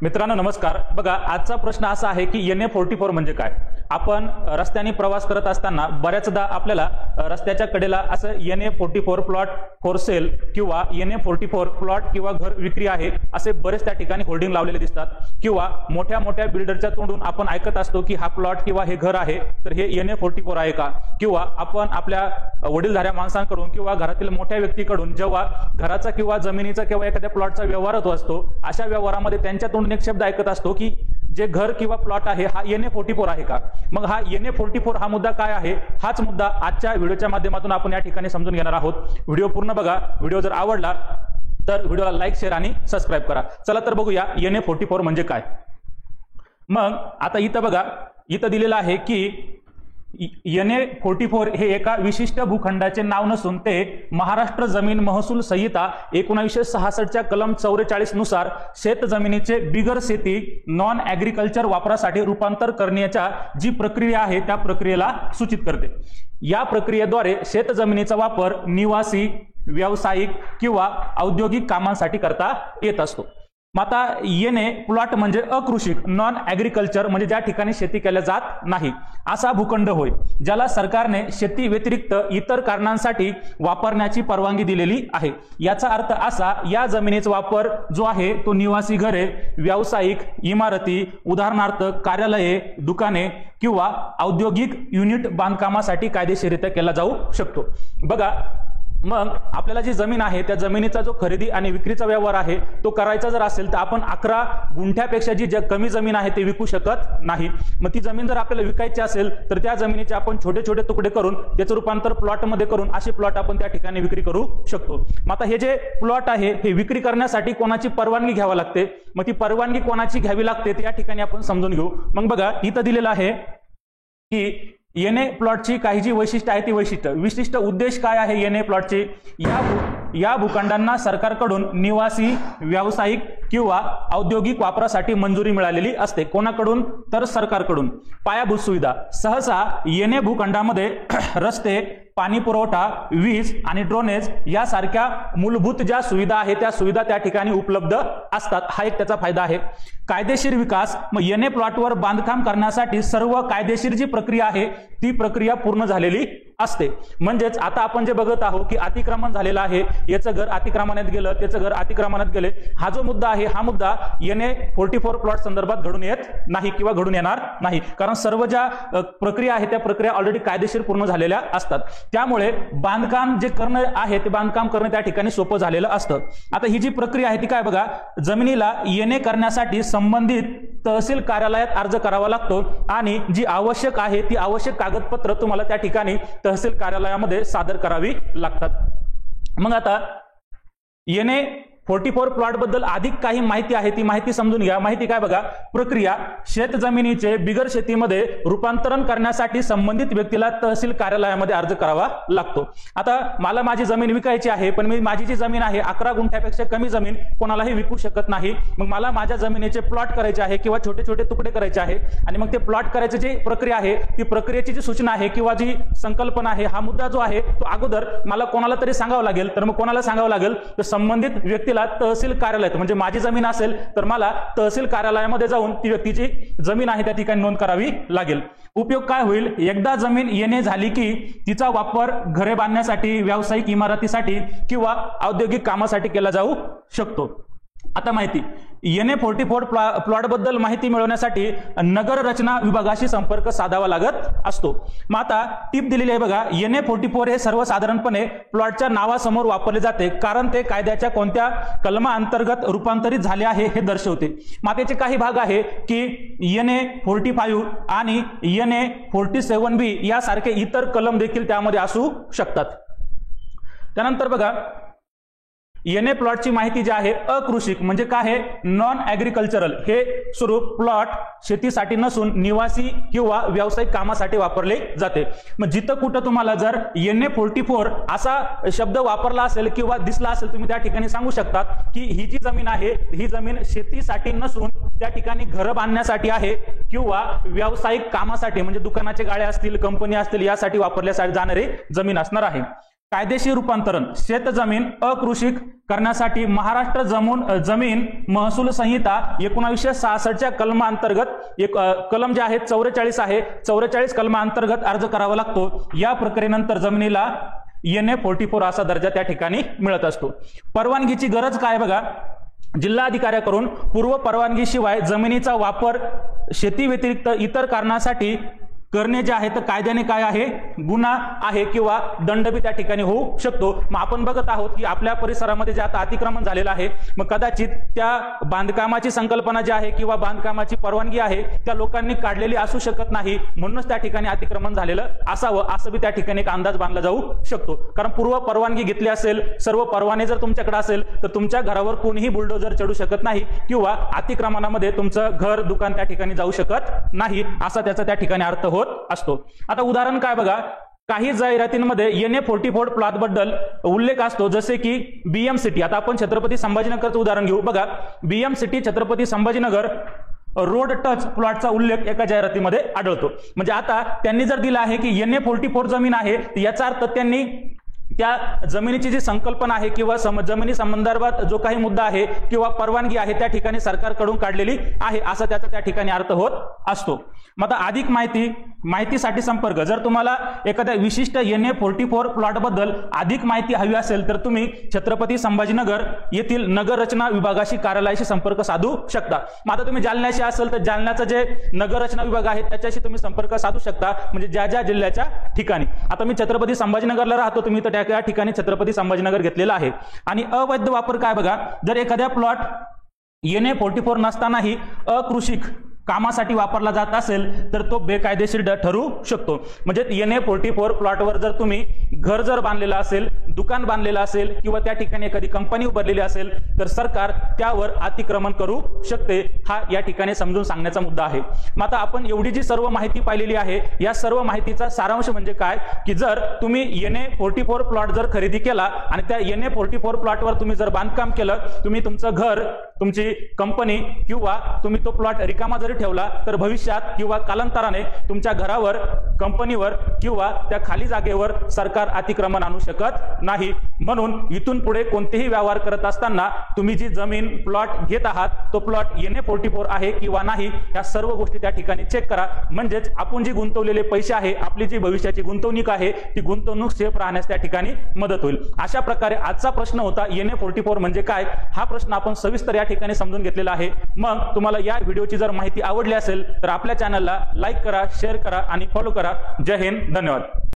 मित्रांनो नमस्कार। बघा आजचा प्रश्न असा आहे की NA44 म्हणजे काय। आपण रस्त्याने प्रवास करत असताना बऱ्याचदा आपल्याला रस्त्याच्या कडेला असं NA44 प्लॉट फॉर सेल किंवा NA44 प्लॉट किंवा घर विक्री आहे असे बरेच त्या ठिकाणी होर्डिंग लावलेले दिसतात, किंवा मोठ्या मोठ्या बिल्डरच्या तोंडून आपण ऐकत असतो की हा प्लॉट किंवा हे घर आहे तर हे NA44 आहे का, किंवा आपण आपल्या वडीलधाऱ्या माणसांकडून किंवा घरातील मोठ्या व्यक्तीकडून जेव्हा घराचा किंवा जमिनीचा किंवा एखाद्या प्लॉटचा व्यवहार होत असतो अशा व्यवहारामध्ये त्यांच्या तोंडून एक शब्द ऐकत असतो की जे घर किंवा प्लॉट आहे हा NA44 आहे का। मग हा NA44 हा मुद्दा काय आहे, हाच मुद्दा आजच्या व्हिडिओच्या माध्यमातून आपण या ठिकाणी समजून घेणार आहोत। व्हिडिओ पूर्ण बघा। व्हिडिओ जर आवडला तर व्हिडिओला लाईक, शेअर आणि सबस्क्राईब करा। चला तर बघूया NA44 म्हणजे काय। मग आता इथं बघा, इथं दिलेलं आहे की NA44 हे एका विशिष्ट भूखंडाचे नाव नसून ते महाराष्ट्र जमीन महसूल संहिता 1966च्या कलम 44 नुसार शेत जमिनीचे बिगर शेती नॉन ऍग्रिकल्चर वापरासाठी रूपांतर करण्याच्या जी प्रक्रिया आहे त्या प्रक्रियेला सूचित करते। या प्रक्रियेद्वारे शेत जमिनीचा वापर निवासी, व्यावसायिक किंवा औद्योगिक कामांसाठी करता येत असतो। आता NA प्लॉट म्हणजे अकृषिक नॉन ऍग्रिकल्चर म्हणजे ज्या ठिकाणी शेती केल्या जात नाही असा भूखंड होय, ज्याला सरकारने शेती व्यतिरिक्त इतर कारणांसाठी वापरण्याची परवानगी दिलेली आहे। याचा अर्थ असा, या जमिनीचा वापर जो आहे तो निवासी घरे, व्यावसायिक इमारती, उदाहरणार्थ कार्यालये, दुकाने किंवा औद्योगिक युनिट बांधकामासाठी कायदेशीररित्या केला जाऊ शकतो। बघा मग आपल्याला जी जमीन आहे त्या जमिनीचा जो खरेदी आणि विक्रीचा व्यवहार आहे तो करायचा जर असेल तर आपण 11 गुंठ्यापेक्षा जी कमी जमीन आहे ते विकू शकत नाही। मग ती जमीन जर आपल्याला विकायची असेल तर त्या जमिनीचे आपण छोटे छोटे तुकडे करून त्याचं रूपांतर प्लॉट मध्ये करून असे प्लॉट आपण त्या ठिकाणी विक्री करू शकतो। मग आता हे जे प्लॉट आहे हे विक्री करण्यासाठी कोणाची परवानगी घ्यावी लागते, मग ती परवानगी कोणाची घ्यावी लागते ते या ठिकाणी आपण समजून घेऊ। मग बघा इथं दिलेलं आहे की NA प्लॉटची काही जी वैशिष्ट्य आहे ती विशिष्ट उद्देश काय आहे NA प्लॉटची, या भूखंडांना सरकारकडून निवासी, व्यावसायिक किंवा औद्योगिक वापरासाठी मंजुरी मिळालेली असते। कोणाकडून तर सरकारकडून। पायाभूत सुविधा सहसा NA भूखंडामध्ये रस्ते, पाणी पुरवठा, वीज आणि ड्रेनेज यासारख्या मूलभूत ज्या सुविधा आहेत त्या सुविधा त्या ठिकाणी उपलब्ध असतात, हा एक त्याचा फायदा आहे। कायदेशीर विकास, मग NA प्लॉटवर बांधकाम करण्यासाठी सर्व कायदेशीर जी प्रक्रिया आहे ती प्रक्रिया पूर्ण झालेली असते। म्हणजेच आता आपण जे बघत आहोत की अतिक्रमण झालेलं आहे, याचं घर अतिक्रमणात गेलं, त्याचं घर अतिक्रमणात गेले, हा जो मुद्दा आहे हा मुद्दा NA44 प्लॉट संदर्भात घडून येत नाही किंवा घडून येणार नाही, कारण सर्व ज्या प्रक्रिया आहे त्या प्रक्रिया ऑलरेडी कायदेशीर पूर्ण झालेल्या असतात। त्यामुळे बांधकाम जे करणं आहे ते बांधकाम करणं त्या ठिकाणी सोपं झालेलं असतं। आता ही जी प्रक्रिया आहे ती काय बघा, जमिनीला NA करण्यासाठी संबंधित तहसील कार्यालयात अर्ज करावा लागतो आणि जी आवश्यक आहे ती आवश्यक कागदपत्र तुम्हाला त्या ठिकाणी तहसील कार्यालयामध्ये सादर करावी लागतात। मग आता NA44 प्लॉट बद्दल अधिक काही माहिती आहे ती माहिती समजून घ्या। माहिती काय बघा, प्रक्रिया शेत जमिनीचे बिगर शेतीमध्ये रूपांतरण करण्यासाठी संबंधित व्यक्तीला तहसील कार्यालयामध्ये अर्ज करावा लागतो। आता मला माझी जमीन विकायची आहे, पण मी माझी जी जमीन आहे 11 गुंठ्यापेक्षा कमी जमीन कोणालाही विकू शकत नाही। मग मला माझ्या जमिनीचे प्लॉट करायचे आहे किंवा छोटे छोटे तुकडे करायचे आहे, आणि मग ते प्लॉट करायची जी प्रक्रिया आहे ती प्रक्रियेची जी सूचना आहे किंवा जी संकल्पना आहे हा मुद्दा जो आहे तो अगोदर मला कोणाला तरी सांगावं लागेल। तर मग कोणाला सांगावं लागेल तर संबंधित व्यक्ती तहसील कार्यालयात, म्हणजे माझी जमीन असेल तर मला तहसील कार्यालयामध्ये जाऊन ती व्यक्तीची जमीन आहे त्या ठिकाणी नोंद करावी लागेल। उपयोग काय होईल, एकदा जमीन NA झाली की तिचा वापर घरे बांधण्यासाठी, व्यावसायिक इमारतीसाठी किंवा औद्योगिक कामासाठी केला जाऊ शकतो। आता माहिती NA44 प्लॉट बद्दल माहिती मिळवण्यासाठी नगर रचना विभागाशी संपर्क साधावा लागत असतो। मग आता टिप दिलेली आहे बघा, NA44 हे सर्वसाधारणपणे प्लॉटच्या नावासमोर वापरले जाते कारण ते कायद्याच्या कोणत्या कलमाअंतर्गत रूपांतरित झाले आहे हे दर्शवते। मग त्याचे काही भाग आहे की NA45 आणि NA47B यासारखे इतर कलम देखील त्यामध्ये असू शकतात। त्यानंतर बघा NA प्लॉटची माहिती जी आहे अकृषिक म्हणजे काय आहे, नॉन ऍग्रिकल्चरल हे स्वरूप प्लॉट शेतीसाठी नसून निवासी किंवा व्यावसायिक कामासाठी वापरले जाते। मग जिथं कुठं तुम्हाला जर NA44 असा शब्द वापरला असेल किंवा दिसला असेल तुम्ही त्या ठिकाणी सांगू शकतात की ही जी जमीन आहे ही जमीन शेतीसाठी नसून त्या ठिकाणी घरं बांधण्यासाठी आहे किंवा व्यावसायिक कामासाठी म्हणजे दुकानाचे गाळे असतील, कंपनी असतील यासाठी वापरल्या जाणारी जमीन असणार आहे। कायदेशीर रूपांतरण शेतजमीन अकृषिक करण्यासाठी महाराष्ट्र जमीन महसूल संहिता 1966च्या कलमांतर्गत एक कलम जे आहे 44 आहे, 44 कलमांतर्गत अर्ज करावा लागतो। या प्रक्रियेनंतर जमिनीला NA44 असा दर्जा त्या ठिकाणी मिळत असतो। परवानगीची गरज काय बघा, जिल्हाधिकाऱ्याकडून पूर्व परवानगीशिवाय जमिनीचा वापर शेती व्यतिरिक्त इतर कारणासाठी करणे जे आहे तर कायद्याने काय आहे, गुन्हा आहे किंवा दंड बी त्या ठिकाणी होऊ शकतो। मग आपण बघत आहोत की आपल्या परिसरामध्ये जे आता अतिक्रमण झालेलं आहे, मग कदाचित त्या बांधकामाची संकल्पना जी आहे किंवा बांधकामाची परवानगी आहे त्या लोकांनी काढलेली असू शकत नाही, म्हणूनच त्या ठिकाणी अतिक्रमण झालेलं असावं असं बी त्या ठिकाणी एक अंदाज बांधला जाऊ शकतो। कारण पूर्व परवानगी घेतली असेल, सर्व परवाने जर तुमच्याकडे असेल तर तुमच्या घरावर कोणीही बुलडोजर चढू शकत नाही किंवा अतिक्रमणामध्ये तुमचं घर दुकान त्या ठिकाणी जाऊ शकत नाही, असा त्याचा त्या ठिकाणी अर्थ होत असतो। आता उदाहरण काय बघा, काही जाहिरातींमध्ये NA44 प्लॉट बद्दल उल्लेख असतो, जसे की BM सिटी। आता आपण छत्रपती संभाजीनगरचं उदाहरण घेऊ बघा, BM city Chhatrapati Sambhajinagar road touch प्लॉटचा उल्लेख एका जाहिरातीमध्ये आढळतो। म्हणजे आता त्यांनी जर दिला आहे की NA44 जमीन आहे, याचा अर्थ त्यांनी त्या जमिनीची जी संकल्पना आहे किंवा जमिनी संदर्भात जो काही मुद्दा आहे किंवा परवानगी आहे त्या ठिकाणी सरकारकडून काढलेली आहे असा त्याचा त्या ठिकाणी अर्थ होत असतो। मग आता अधिक माहितीसाठी संपर्क, जर तुम्हाला एखाद्या विशिष्ट NA44 प्लॉट बद्दल अधिक माहिती हवी असेल तर तुम्ही छत्रपती संभाजीनगर येथील नगर रचना विभागाशी कार्यालयाशी संपर्क साधू शकता। मग आता तुम्ही जालन्याशी असेल तर जालन्याचं जे नगर रचना विभाग आहे त्याच्याशी तुम्ही संपर्क साधू शकता, म्हणजे ज्या ज्या जिल्ह्याच्या ठिकाणी। आता मी छत्रपती संभाजीनगरला राहतो, तुम्ही तर त्या ठिकाणी छत्रपती संभाजीनगर घेतलेला आहे। आणि अवैध वापर काय बघा, जर एखाद्या प्लॉट NA44 नसतानाही अकृषिक कामासाठी वापरला जात असेल तर तो बेकायदेशीर ठरू शकतो। म्हणजे NA44 प्लॉटवर जर तुम्ही घर जर बांधलेलं असेल, दुकान बांधलेलं असेल किंवा त्या ठिकाणी एखादी कंपनी उभारलेली असेल तर सरकार त्यावर अतिक्रमण करू शकते, हा या ठिकाणी समजून सांगण्याचा मुद्दा आहे। मग आता आपण एवढी जी सर्व माहिती पाहिलेली आहे, या सर्व माहितीचा सारांश म्हणजे काय की जर तुम्ही NA44 प्लॉट जर खरेदी केला आणि त्या NA44 प्लॉटवर तुम्ही जर बांधकाम केलं, तुम्ही तुमचं घर, तुमची कंपनी किंवा तुम्ही तो प्लॉट रिकामा जरी ठेवला तर भविष्यात किंवा कालांतराने तुमच्या घरावर, कंपनीवर किंवा त्या खाली जागेवर सरकार अतिक्रमण आणू शकत नाही। म्हणून इथून पुढे कोणतेही व्यवहार करत असताना तुम्ही जी जमीन प्लॉट घेत आहात तो प्लॉट NA44 आहे किंवा नाही, या सर्व गोष्टी त्या ठिकाणी चेक करा। म्हणजेच आपण जी गुंतवलेले पैसे आहे, आपली जी भविष्याची गुंतवणूक आहे ती गुंतवणूक सेफ राहण्यास त्या ठिकाणी मदत होईल। अशा प्रकारे आजचा प्रश्न होता NA44 म्हणजे काय, हा प्रश्न आपण सविस्तर या ठिकाणी समजून घेतलेला आहे। मग तुम्हाला या व्हिडिओची जर माहिती आवडली असेल तर आपल्या चॅनलला लाईक करा, शेअर करा आणि फॉलो करा। जय हिंद, धन्यवाद।